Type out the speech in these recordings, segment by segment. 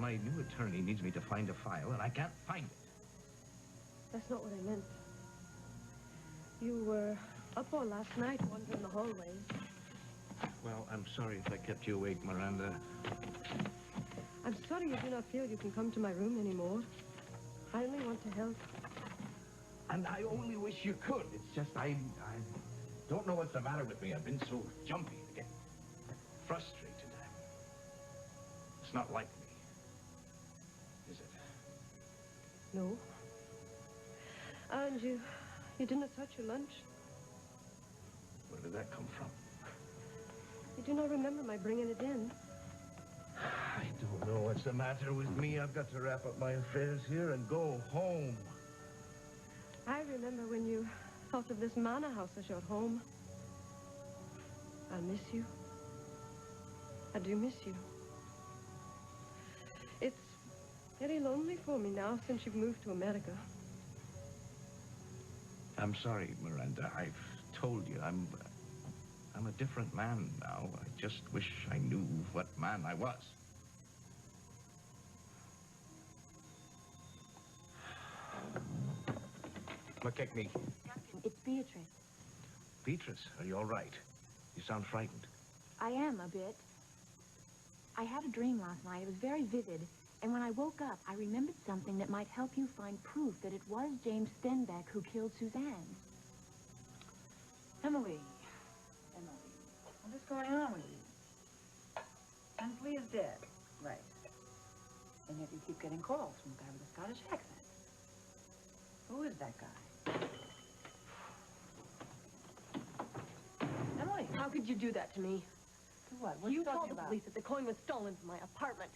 my new attorney needs me to find a file, and I can't find it. That's not what I meant. You were up all last night wandering the hallways. Well, I'm sorry if I kept you awake, Miranda. I'm sorry you do not feel you can come to my room anymore. I only want to help. And I only wish you could. It's just I don't know what's the matter with me. I've been so jumpy. I get frustrated. It's not like me, is it? No. And you didn't touch your lunch? Where did that come from? You do not remember my bringing it in? I don't know what's the matter with me. I've got to wrap up my affairs here and go home. I remember when you thought of this manor house as your home. I miss you. I do miss you. It's very lonely for me now since you've moved to America. I'm sorry, Miranda. I've told you I'm a different man now. I just wish I knew what man I was. Look at me. It's Beatrice. Beatrice, are you all right? You sound frightened. I am a bit. I had a dream last night. It was very vivid. And when I woke up, I remembered something that might help you find proof that it was James Stenbeck who killed Suzanne. Emily, what is going on with you? Hensley is dead. Right. And yet you keep getting calls from a guy with a Scottish accent. Who is that guy? Emily! How could you do that to me? To what? What are You you told talking the about? police that the coin was stolen from my apartment.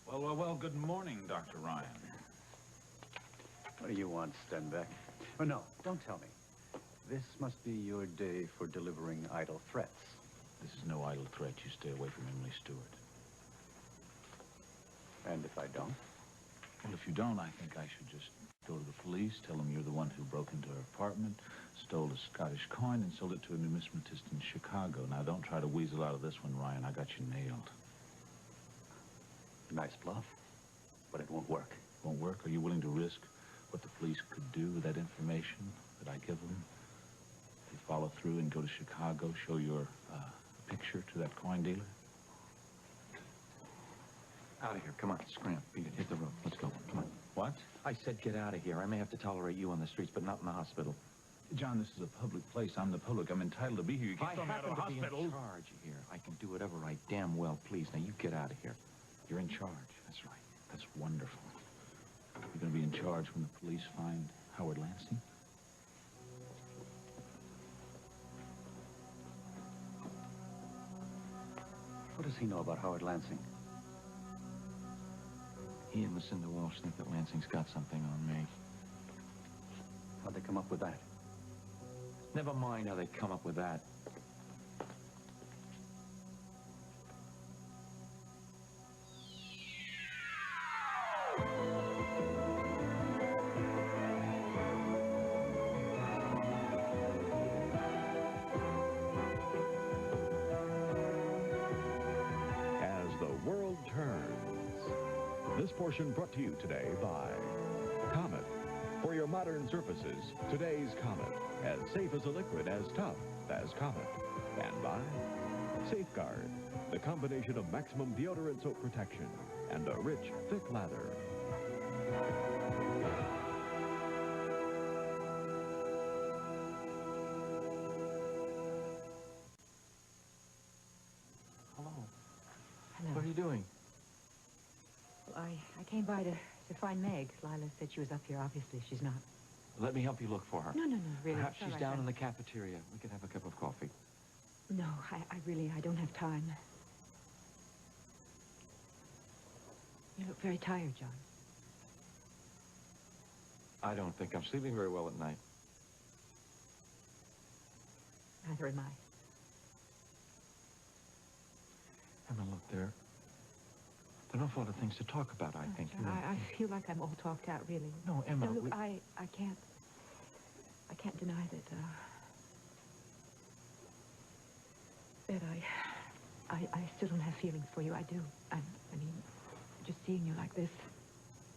Well, good morning, Dr. Ryan. What do you want, Stenbeck? Oh, no, don't tell me. This must be your day for delivering idle threats. This is no idle threat. You stay away from Emily Stewart. And if I don't? Well, if you don't, I think I should just go to the police, tell them you're the one who broke into her apartment, stole a Scottish coin, and sold it to a numismatist in Chicago. Now, don't try to weasel out of this one, Ryan. I got you nailed. Nice bluff, but it won't work. Won't work? Are you willing to risk what the police could do with that information that I give them? If you follow through and go to Chicago, show your picture to that coin dealer? Out of here. Come on, scram. Beat it. Hit the road. Let's go. Come on. What? I said get out of here. I may have to tolerate you on the streets, but not in the hospital. John, this is a public place. I'm the public. I'm entitled to be here. You can't throw me out of the hospital. I happen to be in charge here. I can do whatever I damn well please. Now, you get out of here. You're in charge. That's right. That's wonderful. You're going to be in charge when the police find Howard Lansing? What does he know about Howard Lansing? He and Lucinda Walsh think that Lansing's got something on me. How'd they come up with that? Never mind how they come up with that. This portion brought to you today by Comet. For your modern surfaces, today's Comet. As safe as a liquid, as tough as Comet. And by Safeguard, the combination of maximum deodorant soap protection and a rich, thick lather. Hello. Hello. What are you doing? Well, I came by to find Meg. Lila said she was up here. Obviously, she's not. Let me help you look for her. No, really. Perhaps she's right, down in the cafeteria. We could have a cup of coffee. No, I don't have time. You look very tired, John. I don't think I'm sleeping very well at night. Neither am I. Emma, look, there are an awful lot of things to talk about, I think. John, I feel like I'm all talked out, really. No, Emma, No, look, I can't I still don't have feelings for you. I do. I mean, just seeing you like this,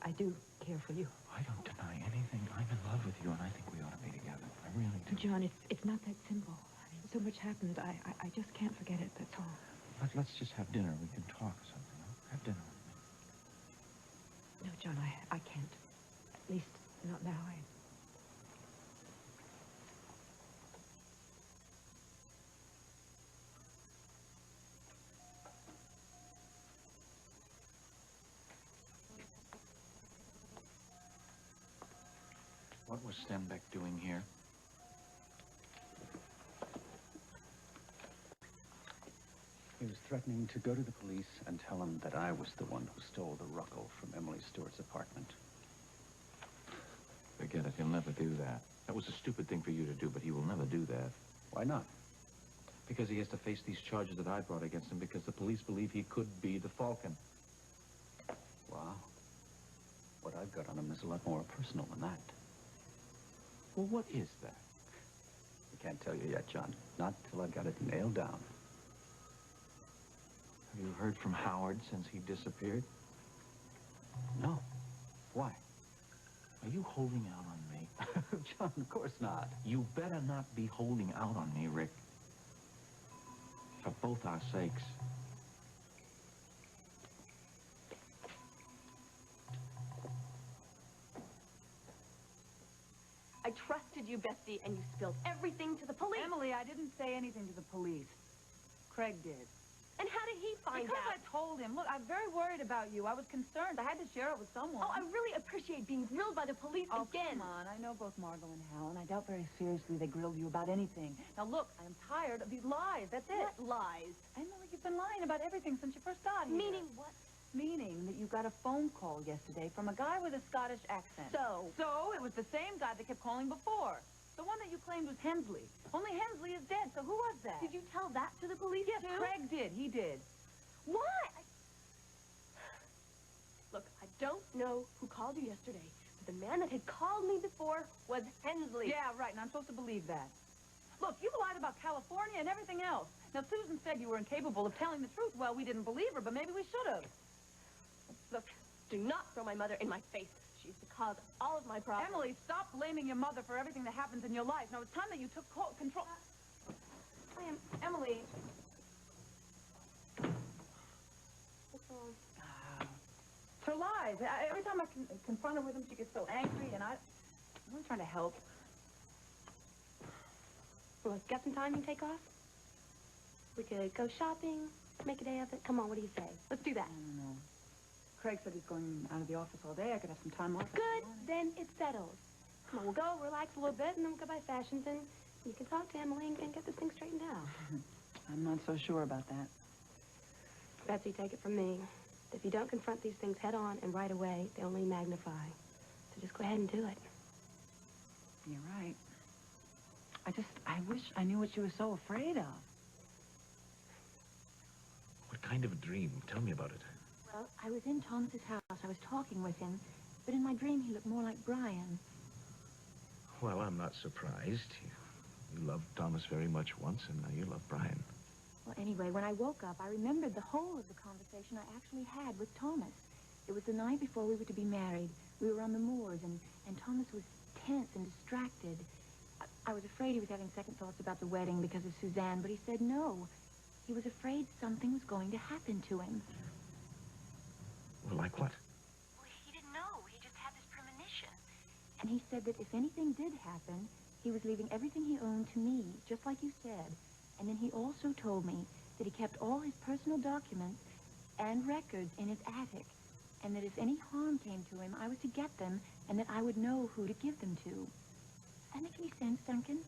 I do care for you. I don't deny anything. I'm in love with you, and I think we ought to be together. I really do. John, it's not that simple. I mean, so much happened. I just can't forget it, that's all. Let's just have dinner. We can talk or something. Huh? Have dinner with me. No, John, I can't. At least, not now. What was Stenbeck doing here? He was threatening to go to the police and tell them that I was the one who stole the ruckle from Emily Stewart's apartment. Forget it. He'll never do that. That was a stupid thing for you to do, but he will never do that. Why not? Because he has to face these charges that I brought against him because the police believe he could be the Falcon. Wow. What I've got on him is a lot more personal than that. Well, what is that? I can't tell you yet, John. Not till I've got it nailed down. Have you heard from Howard since he disappeared? No. Why? Are you holding out on me? John, of course not. You better not be holding out on me, Rick. For both our sakes. I trusted you, Bessie, and you spilled everything to the police. Emily, I didn't say anything to the police. Craig did. And how did he find Because out? I told him. Look, I'm very worried about you. I was concerned. I had to share it with someone. Oh, I really appreciate being grilled by the police again. Come on. I know both Margot and Hal, and I doubt very seriously they grilled you about anything. Now, look, I am tired of these lies. That's it. What lies? Emily, you've been lying about everything since you first got here. Meaning what? Meaning that you got a phone call yesterday from a guy with a Scottish accent. So? So, it was the same guy that kept calling before. The one that you claimed was Hensley. Only Hensley is dead, so who was that? Did you tell that to the police, Yes, too? Craig did. He did. What? Look, I don't know who called you yesterday, but the man that had called me before was Hensley. Yeah, right, and I'm supposed to believe that. Look, you've lied about California and everything else. Now, Susan said you were incapable of telling the truth. Well, we didn't believe her, but maybe we should have. Look, do not throw my mother in my face. She's the cause of all of my problems. Emily, stop blaming your mother for everything that happens in your life. Now, it's time that you took control. Emily. What's wrong? It's her lies. Every time I confront her with them, she gets so angry, and I'm trying to help. Well, got some time you can take off? We could go shopping, make a day of it. Come on, what do you say? Let's do that. I don't know. Craig said he's going out of the office all day. I could have some time off. Good, then it's settled. Come on, we'll go relax a little bit, and then we'll go by fashions, and you can talk to Emily and get this thing straightened out. I'm not so sure about that. Betsy, take it from me. If you don't confront these things head on and right away, they only magnify. So just go ahead and do it. You're right. I wish I knew what you were so afraid of. What kind of a dream? Tell me about it. Well, I was in Thomas's house. I was talking with him. But in my dream, he looked more like Brian. Well, I'm not surprised. You loved Thomas very much once, and now you love Brian. Well, anyway, when I woke up, I remembered the whole of the conversation I actually had with Thomas. It was the night before we were to be married. We were on the moors, and Thomas was tense and distracted. I was afraid he was having second thoughts about the wedding because of Suzanne, but he said no. He was afraid something was going to happen to him. Well, like what? Well, he didn't know. He just had this premonition. And he said that if anything did happen, he was leaving everything he owned to me, just like you said. And then he also told me that he kept all his personal documents and records in his attic, and that if any harm came to him, I was to get them, and that I would know who to give them to. Does that make any sense, Duncan?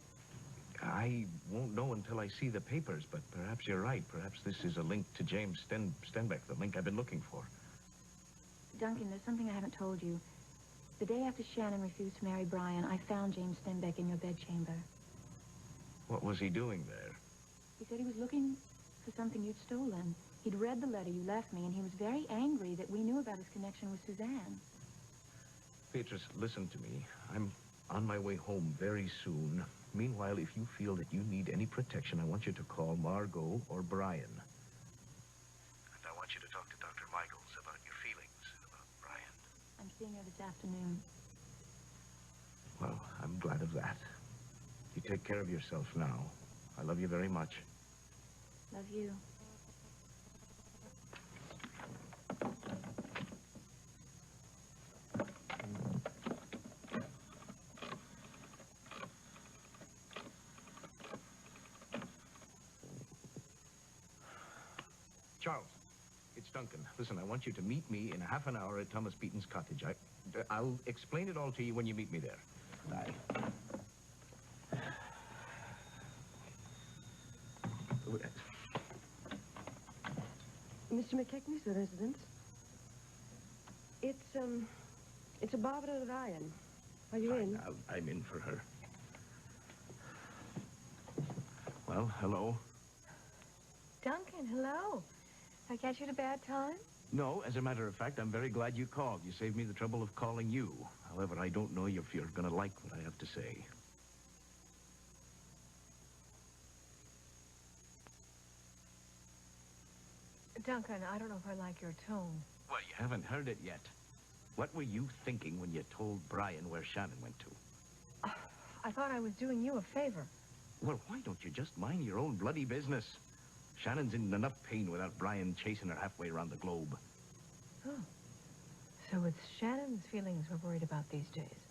I won't know until I see the papers, but perhaps you're right. Perhaps this is a link to James Stenbeck, the link I've been looking for. Duncan, there's something I haven't told you. The day after Shannon refused to marry Brian, I found James Stenbeck in your bedchamber. What was he doing there? He said he was looking for something you'd stolen. He'd read the letter you left me, and he was very angry that we knew about his connection with Suzanne. Beatrice, listen to me. I'm on my way home very soon. Meanwhile, if you feel that you need any protection, I want you to call Margot or Brian. Dr. Michaels about your feelings about Brian. I'm seeing her this afternoon. Well, I'm glad of that. You take care of yourself now. I love you very much. Love you. Charles, it's Duncan. Listen, I want you to meet me in half an hour at Thomas Beaton's cottage. I'll explain it all to you when you meet me there. Bye. Mr. McKechnie's the residence. It's a Barbara Ryan. Are you in? I'm in for her. Well, hello. Duncan, hello. Did I catch you at a bad time? No, as a matter of fact, I'm very glad you called. You saved me the trouble of calling you. However, I don't know if you're going to like what I have to say. Duncan, I don't know if I like your tone. Well, you haven't heard it yet. What were you thinking when you told Brian where Shannon went to? I thought I was doing you a favor. Well, why don't you just mind your own bloody business? Shannon's in enough pain without Brian chasing her halfway around the globe. Oh. So it's Shannon's feelings we're worried about these days.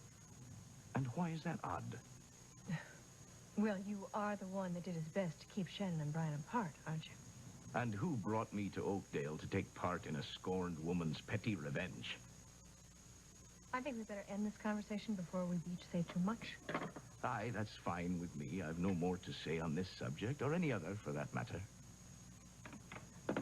And why is that odd? Well, you are the one that did his best to keep Shannon and Brian apart, aren't you? And who brought me to Oakdale to take part in a scorned woman's petty revenge? I think we better end this conversation before we each say too much. Aye, that's fine with me. I've no more to say on this subject, or any other, for that matter. Hi,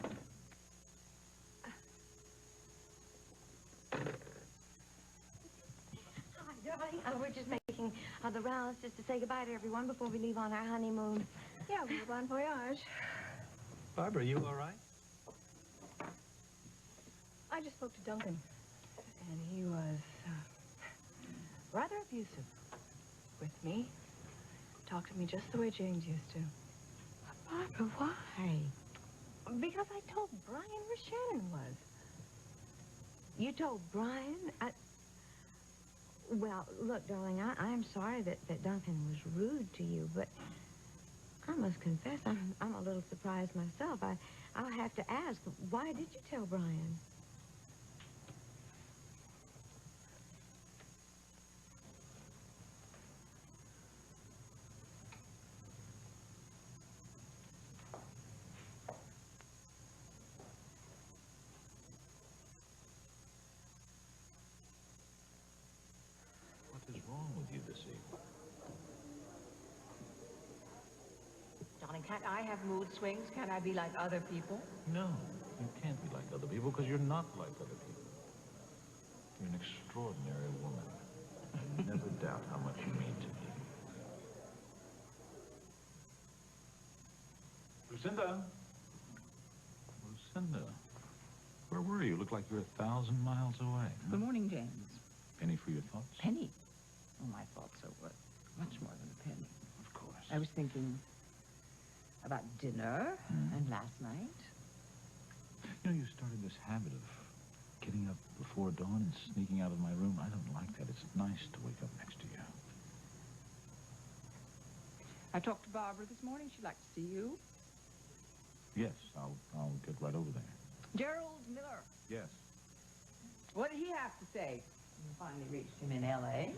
darling. We're just making the rounds just to say goodbye to everyone before we leave on our honeymoon. Yeah, bon voyage. Barbara, you all right? I just spoke to Duncan, and he was rather abusive with me. Talked to me just the way James used to. Barbara, why? Because I told Brian where Shannon was. You told Brian? Well, look, darling, I'm sorry that Duncan was rude to you, but I must confess I'm a little surprised myself. I'll have to ask, why did you tell Brian? What is wrong with you this evening? Darling, can't I have mood swings? Can't I be like other people? No, you can't be like other people because you're not like other people. You're an extraordinary woman. I never doubt how much you mean to me. Lucinda? Lucinda? Where were you? Look like you're 1,000 miles away. Huh? Good morning, James. Penny for your thoughts? Penny? Oh, my thoughts are what? Much more than a penny. Of course. I was thinking about dinner and last night. You know, you started this habit of getting up before dawn and sneaking out of my room. I don't like that. It's nice to wake up next to you. I talked to Barbara this morning. She'd like to see you. Yes, I'll get right over there. Gerald Miller. Yes. What did he have to say? You finally reached him in L.A.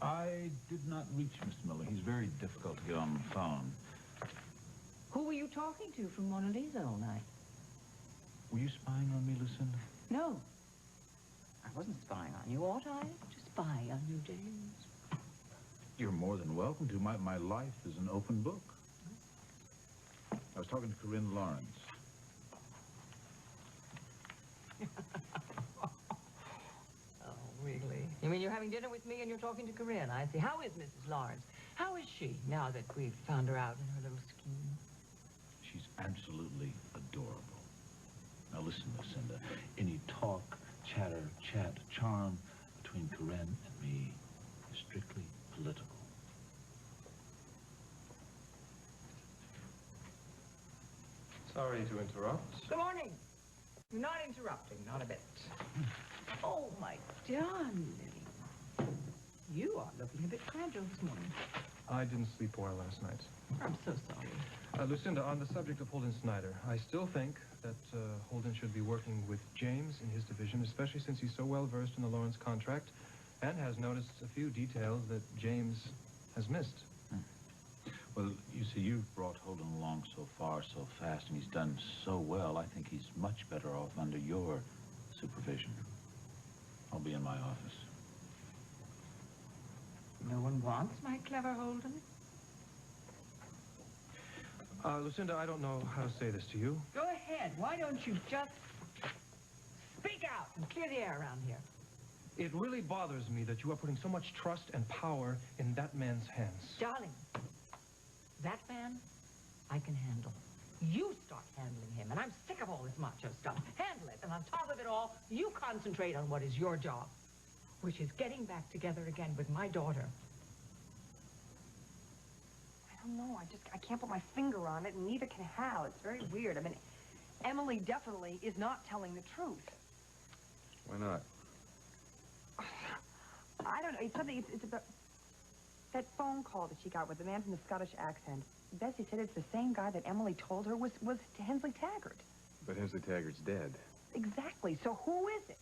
I did not reach Mr. Miller. He's very difficult to get on the phone. Who were you talking to from Mona Lisa all night? Were you spying on me, Lucinda? No. I wasn't spying on you, ought I? To spy on you, James. You're more than welcome to. My life is an open book. I was talking to Corinne Lawrence. Oh, really? You mean you're having dinner with me and you're talking to Corinne? I see. How is Mrs. Lawrence? How is she, now that we've found her out in her little scheme? She's absolutely adorable. Now listen, Lucinda. Any talk, chatter, chat, charm between Corinne and me is strictly political. Sorry to interrupt. Good morning. You're not interrupting, not a bit. Oh, my darling. You are looking a bit fragile this morning. I didn't sleep well last night. I'm so sorry. Lucinda, on the subject of Holden Snyder, I still think that Holden should be working with James in his division, especially since he's so well versed in the Lawrence contract and has noticed a few details that James has missed. Well, you see, you've brought Holden along so far, so fast, and he's done so well, I think he's much better off under your supervision. I'll be in my office. No one wants my clever Holden? Lucinda, I don't know how to say this to you. Go ahead. Why don't you just speak out and clear the air around here? It really bothers me that you are putting so much trust and power in that man's hands. Darling, that man, I can handle. You start handling him, and I'm sick of all this macho stuff. Handle it, and on top of it all, you concentrate on what is your job, which is getting back together again with my daughter. I don't know. I can't put my finger on it, and neither can Hal. It's very weird. I mean, Emily definitely is not telling the truth. Why not? I don't know. It's something, it's about that phone call that she got with the man from the Scottish accent. Bessie said it's the same guy that Emily told her was Hensley Taggart. But Hensley Taggart's dead. Exactly. So who is it?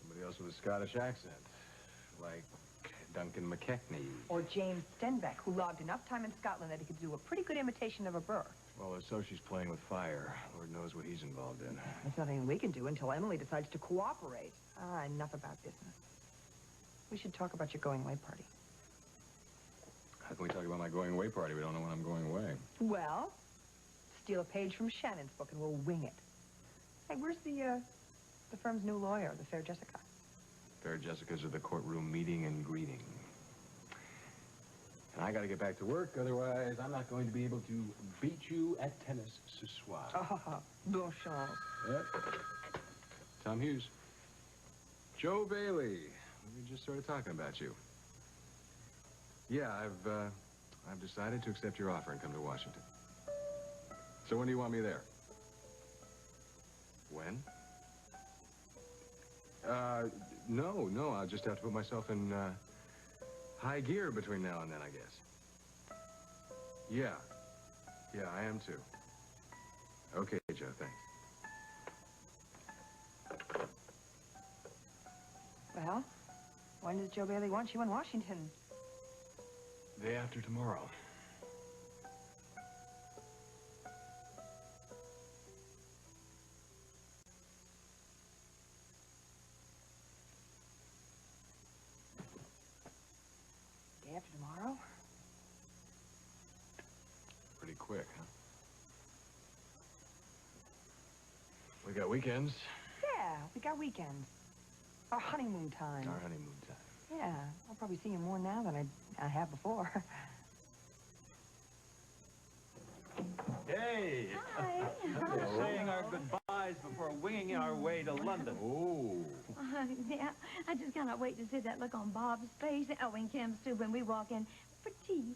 Somebody else with a Scottish accent. Like Duncan McKechnie. Or James Stenbeck, who logged enough time in Scotland that he could do a pretty good imitation of a burr. Well, so she's playing with fire. Lord knows what he's involved in. There's nothing we can do until Emily decides to cooperate. Enough about business. We should talk about your going-away party. How can we talk about my going-away party? We don't know when I'm going away. Well, steal a page from Shannon's book and we'll wing it. Hey, where's the firm's new lawyer, the Fair Jessica? Fair Jessica's at the courtroom meeting and greeting. And I gotta get back to work, otherwise I'm not going to be able to beat you at tennis ce soir. Ah, bon chance. Yep. Tom Hughes. Joe Bailey. We just started talking about you. Yeah, I've decided to accept your offer and come to Washington. So when do you want me there? When? No, I'll just have to put myself in, high gear between now and then, I guess. Yeah, I am too. Okay, Joe, thanks. Well, when does Joe Bailey want you in Washington? Day after tomorrow. Day after tomorrow? Pretty quick, huh? We got weekends. Yeah, we got weekends. Our honeymoon time. Our honeymoon time. Yeah, I'll probably see you more now than I have before. Hey! Hi. We're saying our goodbyes before winging our way to London. Oh. Yeah, I just cannot wait to see that look on Bob's face. Oh, and Kim's too, when we walk in for tea.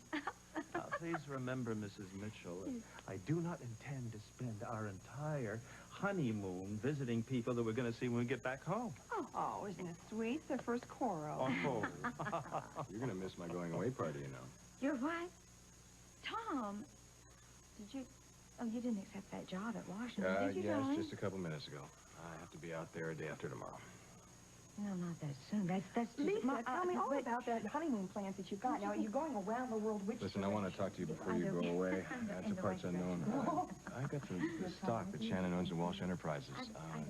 Now, please remember, Mrs. Mitchell, I do not intend to spend our entire honeymoon visiting people that we're going to see when we get back home. Oh, isn't it sweet? It's their first quarrel. Oh. You're gonna miss my going away party, you know. Your what? Tom, did you... Oh, you didn't accept that job at Washington, did you, yes, darling? just a couple minutes ago. I have to be out there a day after tomorrow. No, not that soon. That's just... Lisa, tell me all about that honeymoon plans that you've got. Now, are you going around the world which Listen, I want to talk to you before you go away. That's the part's unknown. I got the stock that Shannon owns in Walsh Enterprises.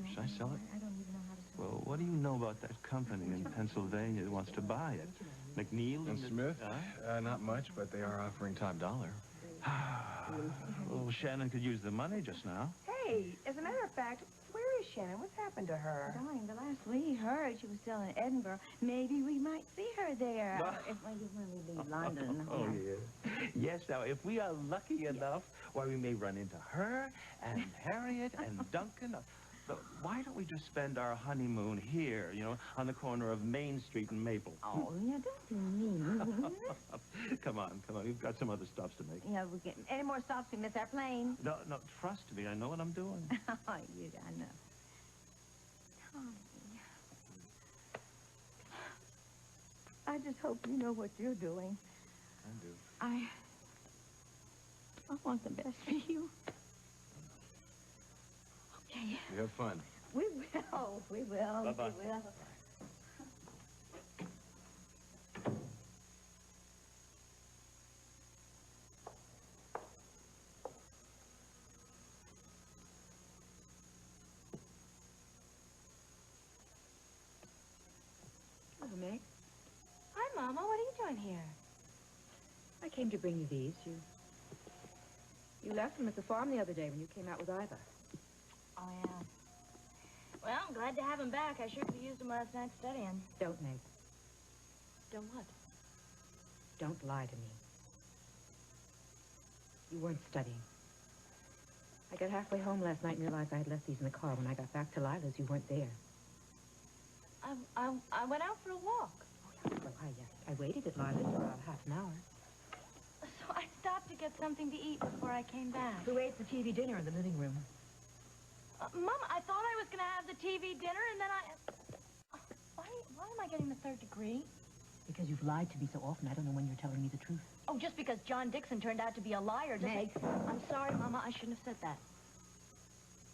Should I sell it? I don't even know how to sell Well, what do you know about that company in Pennsylvania that wants to buy it? McNeil And Smith? Not much, but they are offering top dollar. Well, Shannon could use the money just now. Hey, as a matter of fact, where is Shannon? What's happened to her? Darling, the last we heard, she was still in Edinburgh. Maybe we might see her there. When we leave London. Oh, yes. Yes, now, if we are lucky enough, why, we may run into her and Harriet and Duncan. But why don't we just spend our honeymoon here, you know, on the corner of Main Street and Maple? Oh, yeah, don't be mean. Come on. We've got some other stops to make. Yeah, we get any more stops, we miss our plane. No, trust me. I know what I'm doing. Oh, I know. Tommy. I just hope you know what you're doing. I do. I want the best for you. Okay. You have fun. We will. We will. Bye-bye. We will. Hello, Meg. Hi, Mama. What are you doing here? I came to bring you these. You left them at the farm the other day when you came out with Iva. Oh, yeah. Well, I'm glad to have him back. I sure could have used him last night studying. Don't, Meg. Don't what? Don't lie to me. You weren't studying. I got halfway home last night and realized I had left these in the car. When I got back to Lila's, you weren't there. I went out for a walk. Oh, yeah. Well, I waited at Lila's for about half an hour. So I stopped to get something to eat before I came back. Who ate the TV dinner in the living room? Mama, I thought I was going to have the TV dinner, and then why am I getting the third degree? Because you've lied to me so often, I don't know when you're telling me the truth. Oh, just because John Dixon turned out to be a liar doesn't... Meg. I'm sorry, Mama. I shouldn't have said that.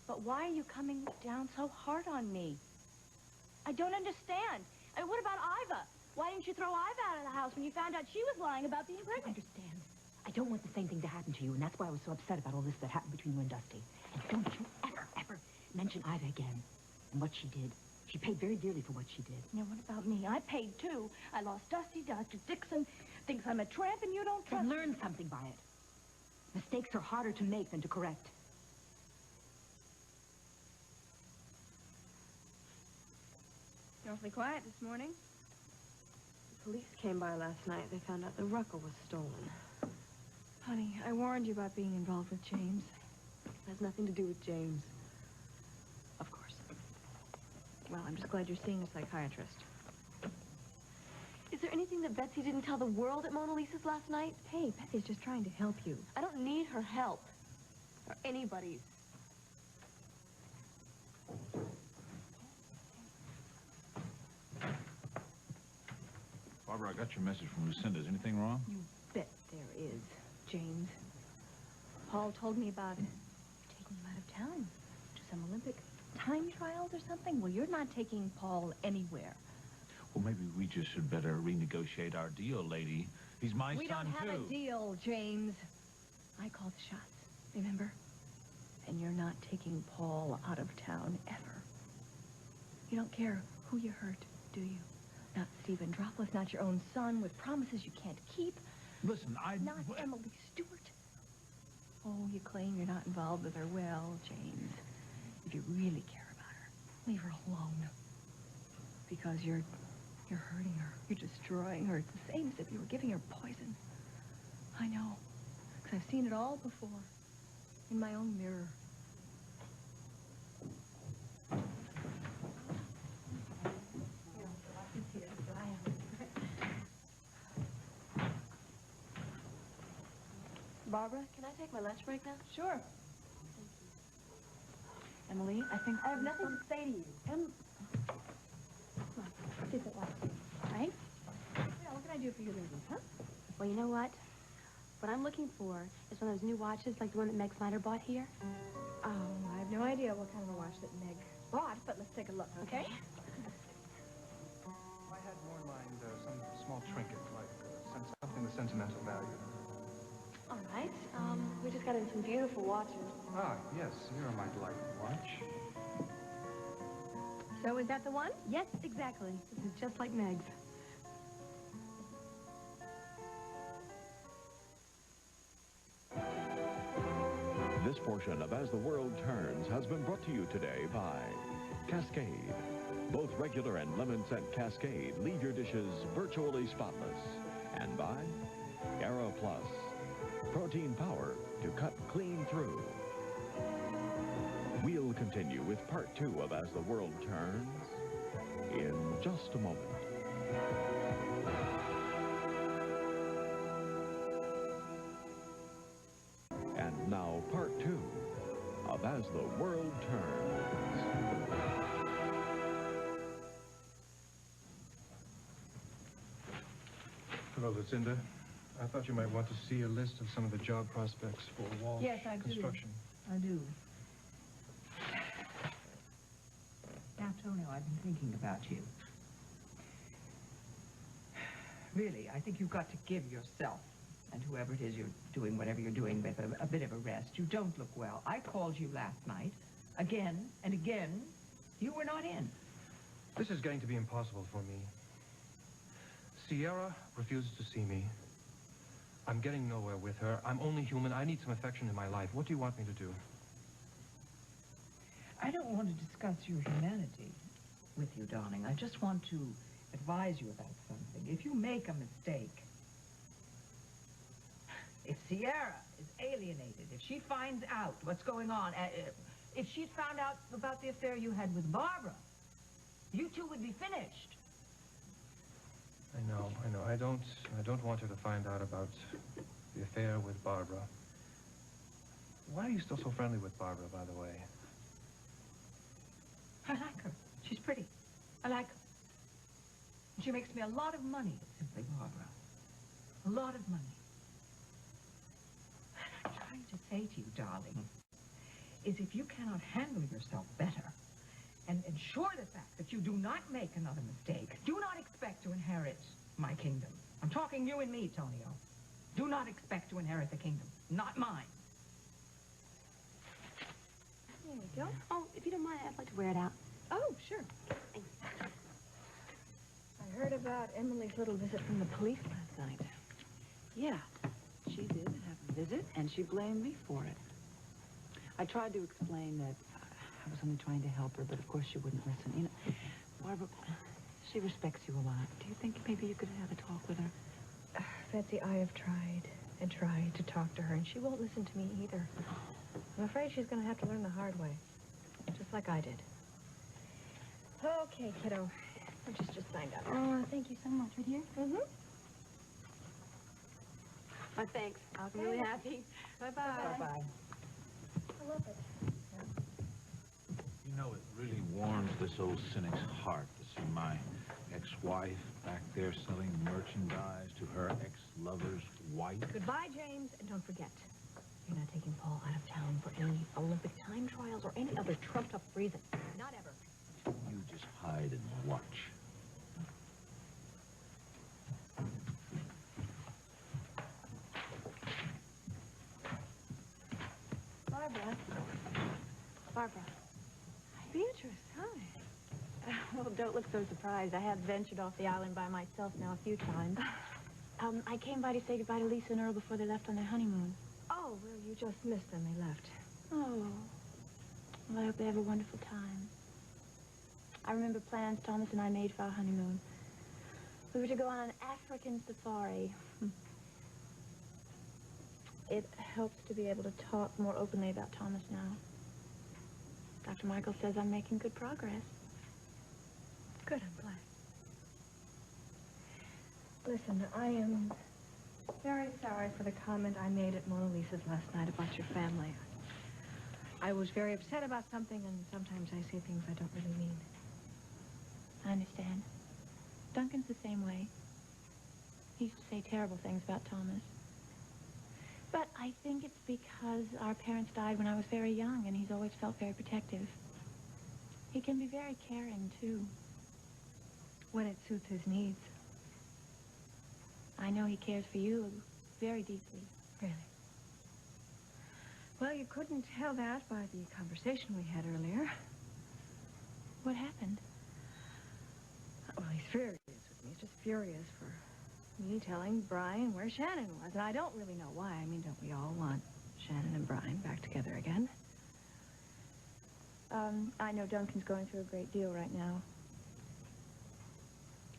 But why are you coming down so hard on me? I don't understand. What about Iva? Why didn't you throw Iva out of the house when you found out she was lying about being I pregnant? understand. I don't want the same thing to happen to you, and that's why I was so upset about all this that happened between you and Dusty. And don't you ever mention Iva again and what she did. She paid very dearly for what she did. Yeah, what about me? I paid, too. I lost Dusty. Dr. Dixon thinks I'm a tramp, and you don't trust Then me. learn something by it. Mistakes are harder to make than to correct. You're awfully quiet this morning. The police came by last night. They found out the rucker was stolen. Honey, I warned you about being involved with James. It has nothing to do with James. Of course. Well, I'm just glad you're seeing a psychiatrist. Is there anything that Betsy didn't tell the world at Mona Lisa's last night? Hey, Betsy's just trying to help you. I don't need her help. Or anybody's. Barbara, I got your message from Lucinda. Is anything wrong? You bet there is, James. Paul told me about taking him out of town to some Olympic time trials or something. Well, you're not taking Paul anywhere. Well, maybe we just should better renegotiate our deal, lady. He's my son, too. We don't have a deal, James. I call the shots, remember? And you're not taking Paul out of town ever. You don't care who you hurt, do you? Not Stephen Dropless, not your own son with promises you can't keep. Listen, Not Emily Stewart. Oh, you claim you're not involved with her. Well, James, if you really care about her, leave her alone. Because you're hurting her. You're destroying her. It's the same as if you were giving her poison. I know. Because I've seen it all before. In my own mirror. Barbara, can I take my lunch break now? Sure. Emily, I think I have nothing to say to you. Come on, sit that way. Right? Yeah, what can I do for you ladies, huh? Well, you know what? What I'm looking for is one of those new watches like the one that Meg Snyder bought here. Oh, I have no idea what kind of a watch that Meg bought, but let's take a look, okay? I had more in mind some small trinket, like something with sentimental value. All right. We just got in some beautiful watches. Ah, yes, you're my delight. Watch. So is that the one? Yes, exactly. This is just like Meg's. This portion of As the World Turns has been brought to you today by Cascade. Both regular and lemon scent Cascade leave your dishes virtually spotless. And by Aero Plus. Protein power to cut clean through. We'll continue with part 2 of As the World Turns in just a moment. And now part 2 of As the World Turns. Hello, Lucinda. I thought you might want to see a list of some of the job prospects for wall construction. I do. Now, Antonio, I've been thinking about you. Really, I think you've got to give yourself and whoever it is you're doing whatever you're doing with a bit of a rest. You don't look well. I called you last night, again and again. You were not in. This is going to be impossible for me. Sierra refuses to see me. I'm getting nowhere with her. I'm only human. I need some affection in my life. What do you want me to do? I don't want to discuss your humanity with you, darling. I just want to advise you about something. If you make a mistake, if Sierra is alienated, if she finds out what's going on, if she's found out about the affair you had with Barbara, you two would be finished. I know. I don't want her to find out about the affair with Barbara. Why are you still so friendly with Barbara, by the way? I like her. She's pretty. I like her. She makes me a lot of money, simply Barbara. A lot of money. What I'm trying to say to you, darling, is if you cannot handle yourself better and ensure the fact that you do not make another mistake, do not expect to inherit my kingdom. I'm talking you and me, Tonio. Do not expect to inherit the kingdom. Not mine. There you go. Oh, if you don't mind, I'd like to wear it out. Oh, sure. Thanks. I heard about Emily's little visit from the police last night. Yeah, she did have a visit, and she blamed me for it. I tried to explain that I was only trying to help her, but of course she wouldn't listen. You know, Barbara, she respects you a lot. Do you think maybe you could have a talk with her? Betsy, I have tried and tried to talk to her, and she won't listen to me either. I'm afraid she's going to have to learn the hard way, just like I did. Okay, kiddo. Just signed up. Oh, thank you so much. Right here? Mm-hmm. Oh, thanks. I'll be really happy. Bye-bye. Bye-bye. I love it. You know, it really warms this old cynic's heart to see my ex-wife back there selling merchandise to her ex-lover's wife. Goodbye, James, and don't forget, you're not taking Paul out of town for any Olympic time trials or any other trumped-up reason. Not ever. You just hide and watch. Barbara. Beatrice, hi. Well, don't look so surprised. I have ventured off the island by myself now a few times. I came by to say goodbye to Lisa and Earl before they left on their honeymoon. Oh, well, you just missed them. They left. Oh. Well, I hope they have a wonderful time. I remember plans Thomas and I made for our honeymoon. We were to go on an African safari. It helps to be able to talk more openly about Thomas now. Dr. Michael says I'm making good progress. Good, I'm glad. Listen, I am very sorry for the comment I made at Mona Lisa's last night about your family. I was very upset about something, and sometimes I say things I don't really mean. I understand. Duncan's the same way. He used to say terrible things about Thomas. But I think it's because our parents died when I was very young, and he's always felt very protective. He can be very caring, too. When it suits his needs. I know he cares for you very deeply. Really? Well, you couldn't tell that by the conversation we had earlier. What happened? Well, he's furious with me. He's just furious for me telling Brian where Shannon was. And I don't really know why. I mean, don't we all want Shannon and Brian back together again? I know Duncan's going through a great deal right now.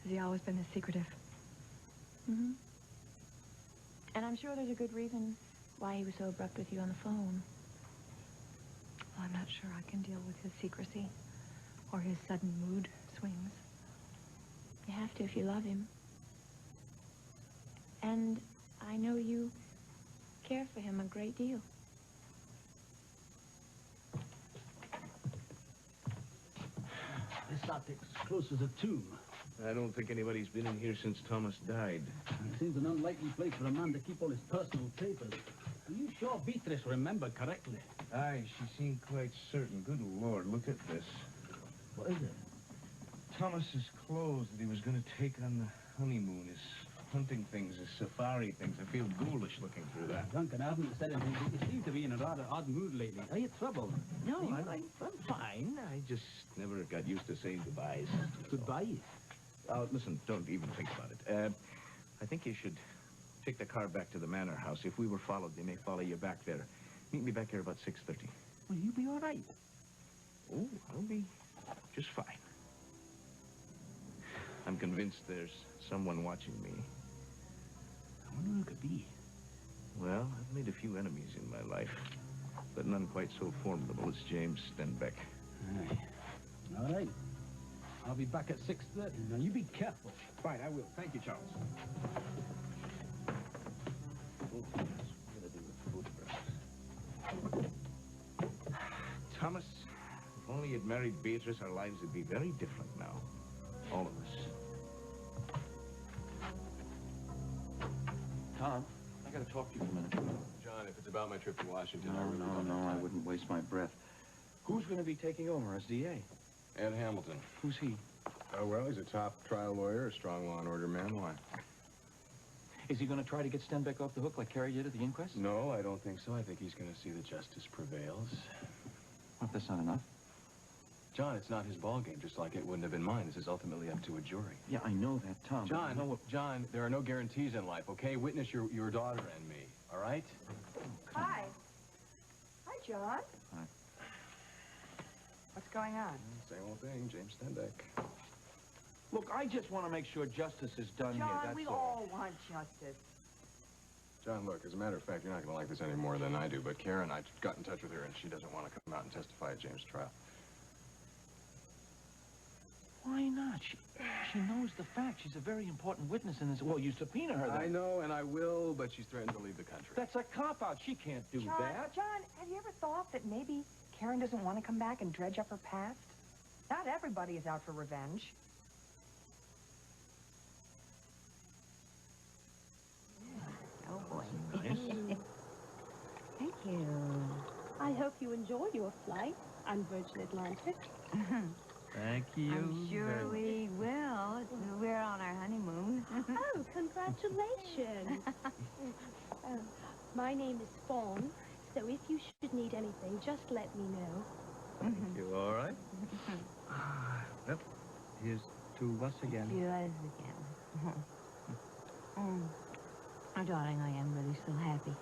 Has he always been this secretive? Mm-hmm. And I'm sure there's a good reason why he was so abrupt with you on the phone. I'm not sure I can deal with his secrecy or his sudden mood swings. You have to if you love him. And I know you care for him a great deal. This attic's close as a tomb. I don't think anybody's been in here since Thomas died. It seems an unlikely place for a man to keep all his personal papers. Are you sure Beatrice remembered correctly? Aye, she seemed quite certain. Good Lord, look at this. What is it? Thomas's clothes that he was going to take on the honeymoon, his hunting things, his safari things. I feel ghoulish looking through that. Duncan, I haven't said anything, but you seem to be in a rather odd mood lately. Are you troubled? No, I'm fine. I just never got used to saying goodbyes. Goodbye? Listen, don't even think about it. I think you should take the car back to the manor house. If we were followed, they may follow you back there. Meet me back here about 6:30. Will you be all right? Oh, I'll be just fine. I'm convinced there's someone watching me. I wonder who it could be. Well, I've made a few enemies in my life, but none quite so formidable as James Stenbeck. Aye. All right. I'll be back at 6:30. Now, you be careful. Fine, I will. Thank you, Charles. Thomas, if only you'd married Beatrice, our lives would be very different now. All of us. Tom, I gotta talk to you for a minute. John, if it's about my trip to Washington, I No, really don't have I time. wouldn't waste my breath. Who's gonna be taking over as DA? Ed Hamilton. Who's he? Oh, well, he's a top trial lawyer, a strong law and order man. Why? Is he gonna try to get Stenbeck off the hook like Carrie did at the inquest? No, I don't think so. I think he's going to see that justice prevails. Well, if that's not enough. John, it's not his ball game, just like it wouldn't have been mine. This is ultimately up to a jury. Yeah, I know that, Tom. but I know what... John, there are no guarantees in life, okay? Witness your daughter and me, all right? Hi. Hi, John. Hi. What's going on? Same old thing, James Stenbeck. Look, I just want to make sure justice is done here, John, that's we all. all want justice. John, look, as a matter of fact, you're not going to like this any more than I do, but Karen, I got in touch with her, and she doesn't want to come out and testify at James' trial. Why not? She knows the facts. She's a very important witness in this. Well, you subpoena her, then. I know, and I will, but she's threatened to leave the country. That's a cop-out. She can't do that. John, have you ever thought that maybe Karen doesn't want to come back and dredge up her past? Not everybody is out for revenge. Oh, boy. Thank you. I hope you enjoy your flight on Virgin Atlantic. Thank you. I'm sure we will. We're on our honeymoon. Oh, congratulations. My name is Fawn, so if you should need anything, just let me know. Thank you. All right. Well, here's to us again. To us again. Oh, darling, I am really so happy.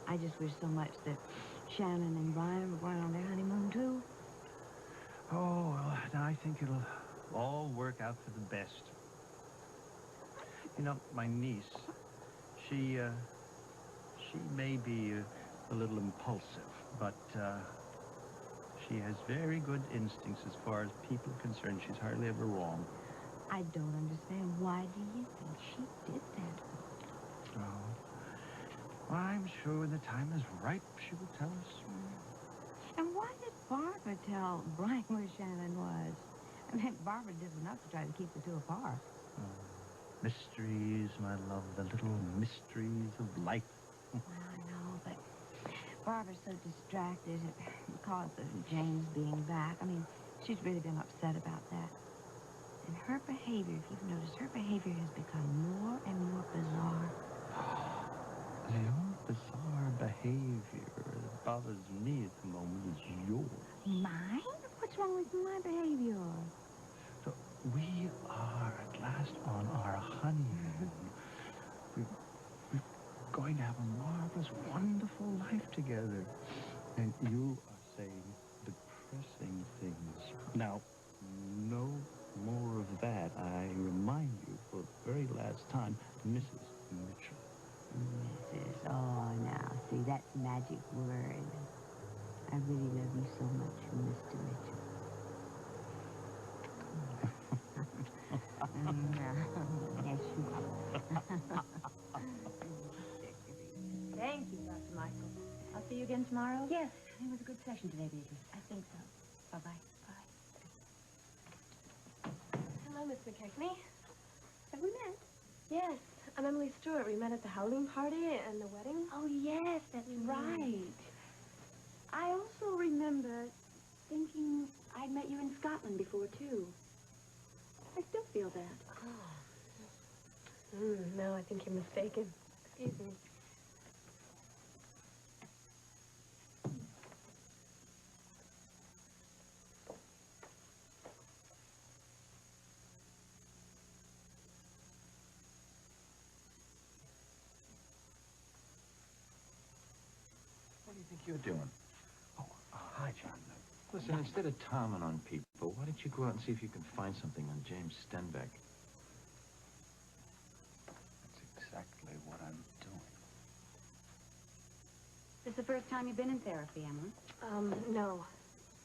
I just wish so much that Shannon and Brian were going on their honeymoon, too. Oh, well, I think it'll all work out for the best. You know, my niece, she may be a little impulsive, but she has very good instincts as far as people are concerned. She's hardly ever wrong. I don't understand. Why do you think she did that? Oh, well, I'm sure when the time is ripe, she will tell us. And why did Barbara tell Brian where Shannon was? I mean, Barbara did enough to try to keep the two apart. Mysteries, my love, the little mysteries of life. Well, I know, but Barbara's so distracted because of James being back. I mean, she's really been upset about that. And her behavior, if you've noticed, her behavior has become more and more bizarre. Your bizarre behavior that bothers me at the moment is yours. Mine? What's wrong with my behavior? So we are at last on our honeymoon. We're going to have a marvelous, wonderful life together. And you are saying depressing things. Now, no more of that. I remind you for the very last time, Mrs. Mitchell. Mrs. Oh, now, see, that's magic word. I really love you so much, Mr. Mitchell. Yes, you do. Thank you, Dr. Michael. I'll see you again tomorrow? Yes, it was a good session today, baby. I think so. Bye-bye. Hello, Miss McKechnie. Have we met? Yes, I'm Emily Stewart. We met at the Halloween party and the wedding. Oh, yes, that's right. I also remember thinking I'd met you in Scotland before, too. I still feel that. No, I think you're mistaken. Excuse me. What do you think you're doing? Oh, hi, John. Listen, instead of tomming on people, why don't you go out and see if you can find something on James Stenbeck? That's exactly what I'm doing. This the first time you've been in therapy, Emily? No.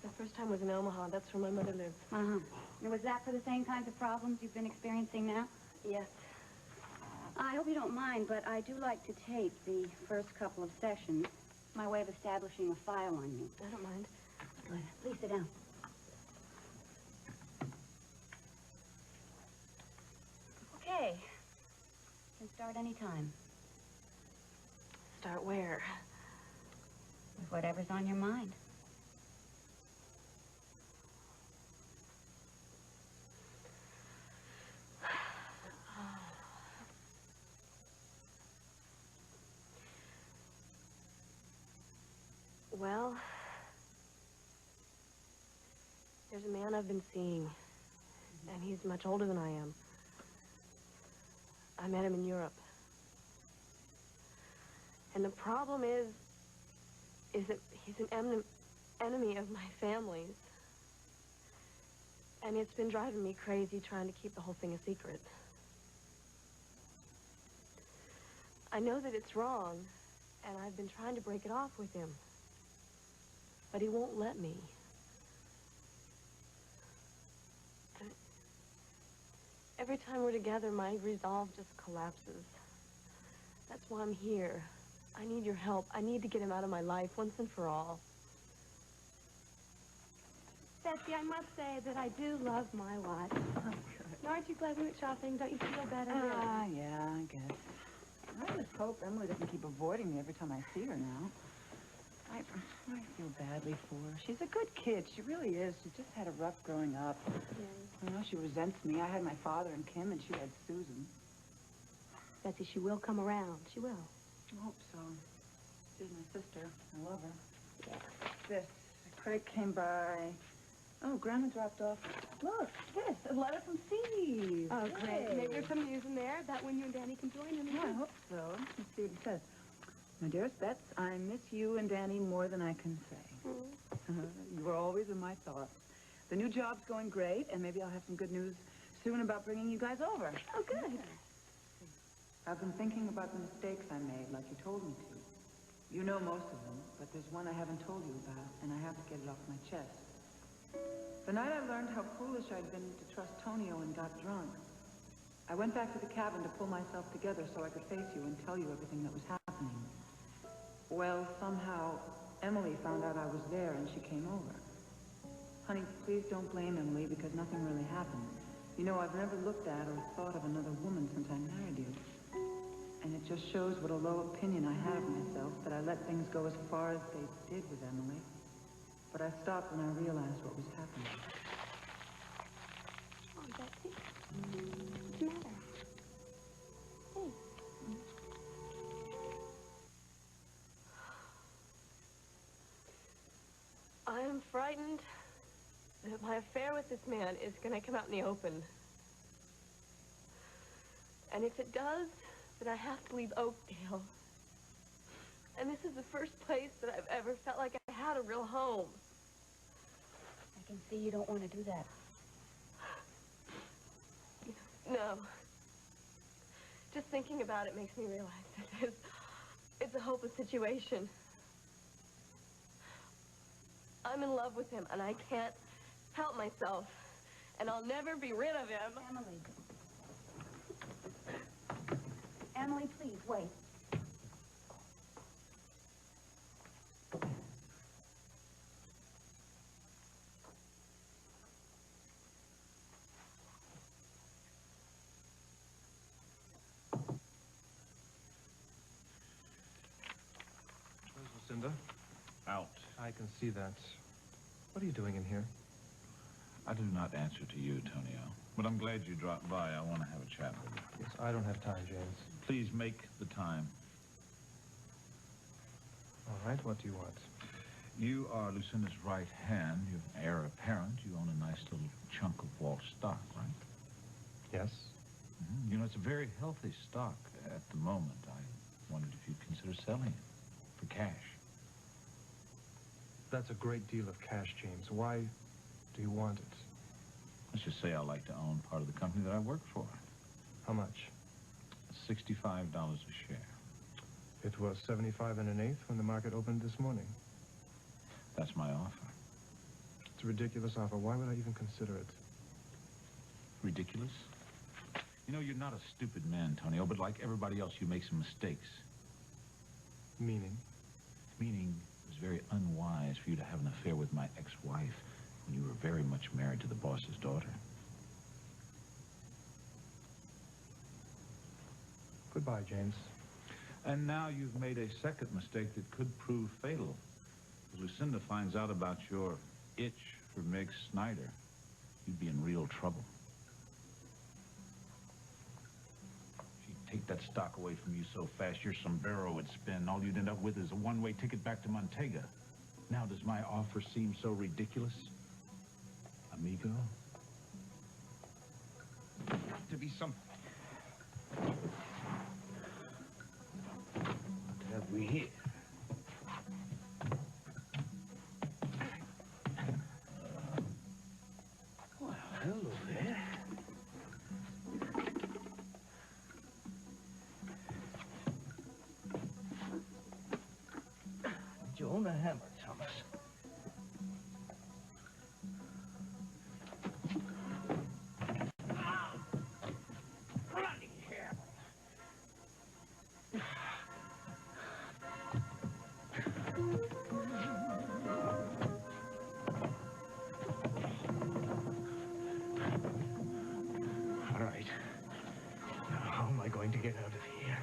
The first time was in Omaha. That's where my mother lives. Uh-huh. And was that for the same kinds of problems you've been experiencing now? Yes. I hope you don't mind, but I do like to tape the first couple of sessions. My way of establishing a file on you. I don't mind. Good. Please sit down. Okay. Can start any time. Start where? With whatever's on your mind. Well, there's a man I've been seeing, and he's much older than I am. I met him in Europe. And the problem is that he's an enemy of my family's. And it's been driving me crazy trying to keep the whole thing a secret. I know that it's wrong, and I've been trying to break it off with him. But he won't let me. And every time we're together, my resolve just collapses. That's why I'm here. I need your help. I need to get him out of my life once and for all. Betsy, I must say that I do love my watch. Oh, good. Now, aren't you glad we went shopping? Don't you feel better? Yeah, I guess. I just hope Emily doesn't keep avoiding me every time I see her now. I feel badly for her. She's a good kid. She really is. She just had a rough growing up. Yeah. You know, she resents me. I had my father and Kim, and she had Susan. Betsy, she will come around. She will. I hope so. She's my sister. I love her. Yeah. This. Craig came by. Oh, Grandma dropped off. Look, this. A letter from Steve. Oh, great. Hey. Maybe there's some news in there about when you and Danny can join him. Yeah, I hope so. Let's see what he says. My dearest Bets, I miss you and Danny more than I can say. You were always in my thoughts. The new job's going great, and maybe I'll have some good news soon about bringing you guys over. Oh, good. I've been thinking about the mistakes I made, like you told me to. You know most of them, but there's one I haven't told you about, and I have to get it off my chest. The night I learned how foolish I'd been to trust Tonio and got drunk, I went back to the cabin to pull myself together so I could face you and tell you everything that was happening. Well, somehow, Emily found out I was there and she came over. Honey, please don't blame Emily because nothing really happened. You know, I've never looked at or thought of another woman since I married you. And it just shows what a low opinion I had of myself, that I let things go as far as they did with Emily. But I stopped when I realized what was happening. Oh, Betsy. What's the matter? Hey. I am frightened that my affair with this man is going to come out in the open. And if it does, then I have to leave Oakdale. And this is the first place that I've ever felt like I had a real home. I can see you don't want to do that. No. Just thinking about it makes me realize that it's a hopeless situation. I'm in love with him, and I can't help myself. And I'll never be rid of him. Emily. Emily, please, wait. Where's Lucinda? Out. I can see that. What are you doing in here? I do not answer to you, Tonio. But I'm glad you dropped by. I want to have a chat with you. Yes, I don't have time, James. Please make the time. All right, what do you want? You are Lucinda's right hand. You're heir apparent. You own a nice little chunk of Wall stock, right? Yes? Mm-hmm. You know, it's a very healthy stock at the moment. I wondered if you'd consider selling it for cash. That's a great deal of cash, James. Why do you want it? Let's just say I like to own part of the company that I work for. How much? $65 a share. It was 75 1/8 when the market opened this morning. That's my offer. It's a ridiculous offer. Why would I even consider it? Ridiculous? You know, you're not a stupid man, Tonio, but like everybody else, you make some mistakes. Meaning? Meaning it was very unwise for you to have an affair with my ex-wife when you were very much married to the boss's daughter. Goodbye, James. And now you've made a second mistake that could prove fatal. If Lucinda finds out about your itch for Meg Snyder, you'd be in real trouble. She'd take that stock away from you so fast your sombrero would spin. All you'd end up with is a one-way ticket back to Montega. Now, does my offer seem so ridiculous, amigo? Got to be something. What have we here? Well, hello there. Jonah Hammer, Thomas. Bloody hell. All right. Now, how am I going to get out of here?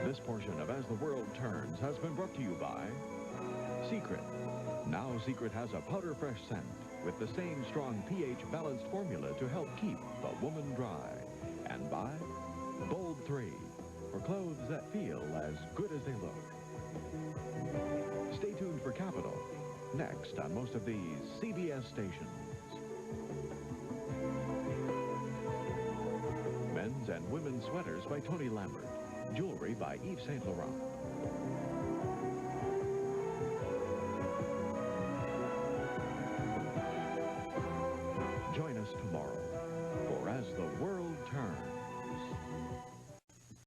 This portion of As the World Turns has been brought to you by Secret. Now Secret has a powder fresh scent with the same strong pH balanced formula to help keep the woman dry. And by Bold 3 for clothes that feel as good as they look. Stay tuned for Capital, next on most of these CBS stations. Men's and women's sweaters by Tony Lambert. Jewelry by Yves Saint Laurent.